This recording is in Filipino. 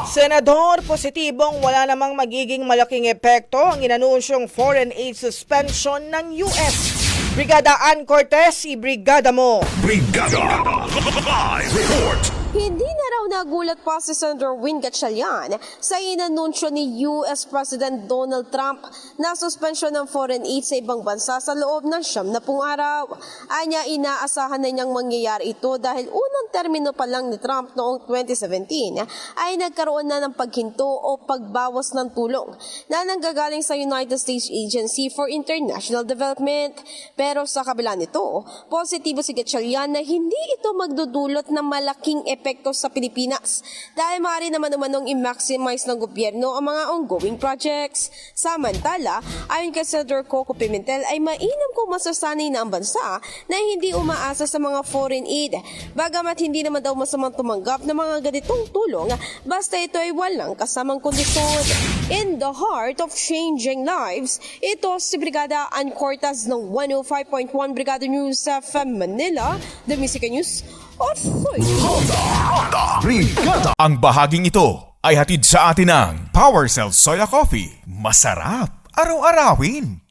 Senador, positibong wala namang magiging malaking epekto ang inanunsyong foreign aid suspension ng US. Brigada Ann Cortez, ibrigada mo! Brigada Live Report. Hindi na raw nagulat pa si Senator Win Gatchalian sa inanunsyo ni US President Donald Trump na suspensyon ng foreign aid sa ibang bansa sa loob ng 70 araw. Anya, inaasahan na niyang mangyayari ito dahil unang termino pa lang ni Trump noong 2017 ay nagkaroon na ng paghinto o pagbawas ng tulong na nanggagaling sa United States Agency for International Development. Pero sa kabila nito, positibo si Gatchalian na hindi ito magdudulot ng malaking epekto sa Pilipinas dahil maaari naman umanong i-maximize ng gobyerno ang mga ongoing projects. Samantala, ayon kay Senator Coco Pimentel ay mainam kung masasanay na ang bansa na hindi umaasa sa mga foreign aid. Bagamat hindi naman daw masamang tumanggap ng mga ganitong tulong basta ito ay walang kasamang kondisyon. In the heart of changing lives, ito si Brigada Ann Cortez ng 105.1 Brigada News sa Manila, The Music News. Brigada. Ang bahaging ito ay hatid sa atin ng Power Cell Soya Coffee. Masarap araw-arawin.